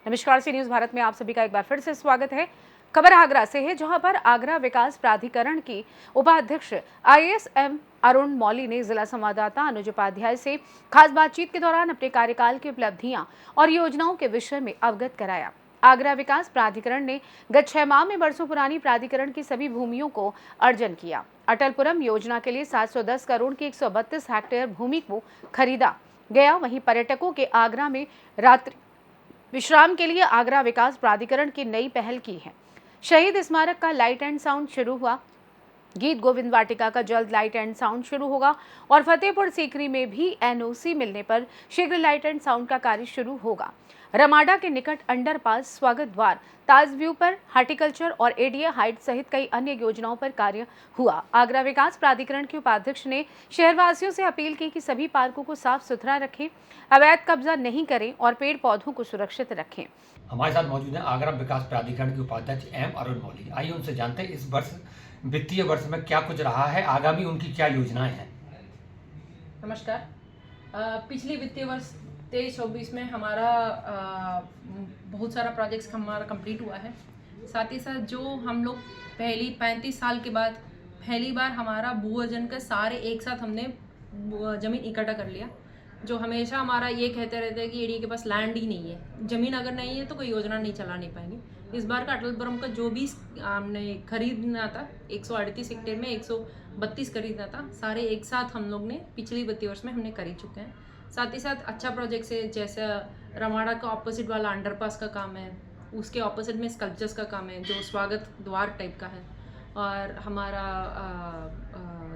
नमस्कार, सी न्यूज़ भारत में आप सभी का एक बार फिर से स्वागत है। खबर आगरा से है, जहां पर आगरा विकास प्राधिकरण की उपाध्यक्ष IAS अरुण मौली ने जिला संवाददाता अनुज उपाध्याय से खास बातचीत के दौरान अपने कार्यकाल की उपलब्धियां और योजनाओं के विषय में अवगत कराया। आगरा विकास प्राधिकरण ने गत 6 माह में बरसों पुरानी प्राधिकरण की सभी भूमियों को अर्जन किया। अटलपुरम योजना के लिए 710 करोड़ की 132 हेक्टेयर भूमि को खरीदा गया। वहीं पर्यटकों के आगरा में रात्रि विश्राम के लिए आगरा विकास प्राधिकरण की नई पहल की है। शहीद स्मारक का लाइट एंड साउंड शुरू हुआ। गीत गोविंद वाटिका का जल्द लाइट एंड साउंड शुरू होगा और फतेहपुर सीकरी में भी NOC मिलने पर शीघ्र लाइट एंड साउंड का कार्य शुरू होगा। रमाडा के निकट अंडरपास, स्वागत द्वार, ताज व्यू पर हार्टिकल्चर और ADA हाइट सहित कई अन्य योजनाओं पर कार्य हुआ। आगरा विकास प्राधिकरण के उपाध्यक्ष ने शहरवासियों से अपील की कि सभी पार्कों को साफ सुथरा रखें, अवैध कब्जा नहीं करें और पेड़ पौधों को सुरक्षित रखें। हमारे साथ मौजूद हैं आगरा विकास प्राधिकरण के उपाध्यक्ष अरुण मौली। आइए उनसे जानते हैं इस वर्ष वित्तीय वर्ष में क्या कुछ रहा है, आगामी उनकी क्या योजनाएं हैं। नमस्कार। पिछले वित्तीय वर्ष 23-24 में हमारा बहुत सारा प्रोजेक्ट्स हमारा कंप्लीट हुआ है। साथ ही साथ जो हम लोग पहली 35 साल के बाद पहली बार हमारा भू अर्जन का सारे एक साथ हमने ज़मीन इकट्ठा कर लिया। जो हमेशा हमारा ये कहते रहते हैं कि एडीए के पास लैंड ही नहीं है, ज़मीन अगर नहीं है तो कोई योजना नहीं चला नहीं पाएंगे। इस बार का अटलपुरम का जो भी हमने खरीदना था 138 हेक्टेयर में 132 खरीदना था, सारे एक साथ हम लोग ने पिछले वित्तीय वर्ष में हमने खरीद चुके हैं। साथ ही साथ अच्छा प्रोजेक्ट है, जैसे रमाड़ा का ऑपोजिट वाला अंडरपास का काम है, उसके ऑपोजिट में स्कल्पचर्स का काम है जो स्वागत द्वार टाइप का है, और हमारा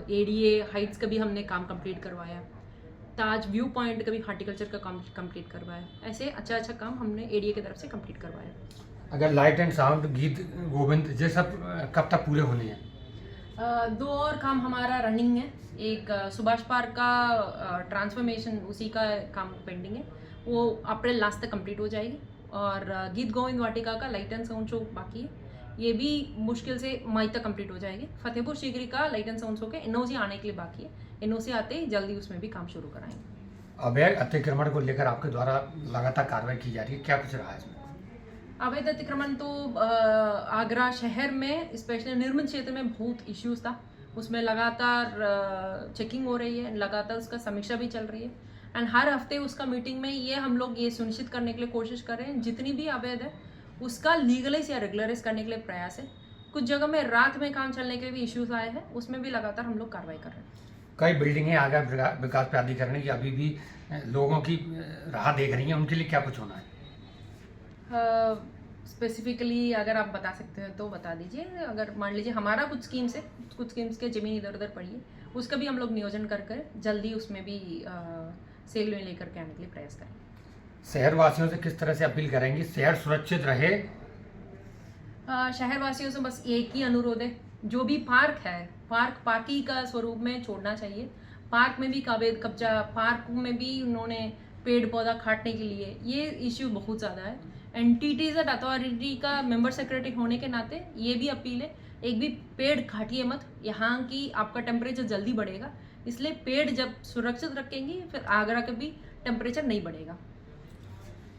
ADA हाइट्स का भी हमने काम कंप्लीट करवाया, ताज व्यू पॉइंट का भी हार्टिकल्चर का काम कंप्लीट करवाया। ऐसे अच्छा काम हमने ADA की तरफ से कंप्लीट करवाया। अगर लाइट एंड साउंड, गीत गोविंद, ये सब कब तक पूरे होने हैं? 2 और काम हमारा रनिंग है। एक सुभाष पार्क का ट्रांसफॉर्मेशन, उसी का काम पेंडिंग है, वो अप्रैल लास्ट तक कंप्लीट हो जाएगी। और गीत गोविंद वाटिका का लाइट एंड साउंड शो बाकी है, ये भी मुश्किल से मई तक कंप्लीट हो जाएगी। फतेहपुर सीकरी का लाइट एंड साउंड शो के NOC आने के लिए बाकी है, NOC आते ही जल्दी उसमें भी काम शुरू कराएंगे। अवैध अतिक्रमण को लेकर आपके द्वारा लगातार कार्रवाई की जा रही है, क्या कुछ रहा है इसमें? अवैध अतिक्रमण तो आगरा शहर में स्पेशली निर्मित क्षेत्र में बहुत इश्यूज था, उसमें लगातार चेकिंग हो रही है, लगातार उसका समीक्षा भी चल रही है। एंड हर हफ्ते उसका मीटिंग में ये हम लोग ये सुनिश्चित करने के लिए कोशिश कर रहे हैं जितनी भी अवैध है उसका लीगलाइज या रेगुलराइज करने के लिए प्रयास है। कुछ जगह में रात में काम चलने के भी इश्यूज आए हैं, उसमें भी लगातार हम लोग कार्रवाई कर रहे हैं। कई बिल्डिंगें आगरा विकास प्राधिकरण की अभी भी लोगों की राह देख रही हैं, उनके लिए क्या कुछ होना है? स्पेसिफिकली अगर आप बता सकते हैं तो बता दीजिए। अगर मान लीजिए हमारा कुछ स्कीम्स है, कुछ स्कीम्स के ज़मीन इधर उधर पड़ी है, उसका भी हम लोग नियोजन कर जल्दी उसमें भी सेल में लेकर के आने के लिए प्रयास करें। शहरवासियों से किस तरह से अपील करेंगी शहर सुरक्षित रहे? शहरवासियों से बस एक ही अनुरोध है, जो भी पार्क है पार्की का स्वरूप में छोड़ना चाहिए। पार्क में भी अवैध कब्जा, पार्क में भी उन्होंने पेड़ पौधा काटने के लिए, ये इश्यू बहुत ज़्यादा है। एंटिटीज एंड अथॉरिटी का मेंबर सेक्रेटरी होने के नाते ये भी अपील है, एक भी पेड़ काटिए मत, यहाँ की आपका टेम्परेचर जल्दी बढ़ेगा, इसलिए पेड़ जब सुरक्षित रखेंगे फिर आगरा का भी टेम्परेचर नहीं बढ़ेगा।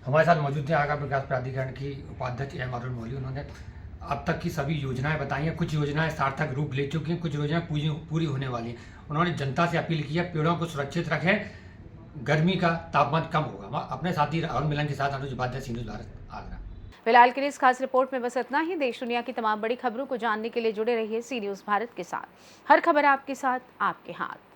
हमारे साथ मौजूद हैं आगरा विकास प्राधिकरण की उपाध्यक्ष अरुण मौली। उन्होंने अब तक की सभी योजनाएं बताई हैं, कुछ योजनाएं सार्थक रूप ले चुकी हैं, कुछ योजनाएं पूरी होने वाली हैं। उन्होंने जनता से अपील की है पेड़ों को सुरक्षित रखें, गर्मी का तापमान कम होगा। अपने साथी राहुल मिलन के साथ अनुज उपाध्याय, सी न्यूज़ भारत, आगरा। फिलहाल के लिए इस खास रिपोर्ट में बस इतना ही। देश दुनिया की तमाम बड़ी खबरों को जानने के लिए जुड़े रहिए सी न्यूज़ भारत के साथ। हर खबर आपके साथ, आपके हाथ।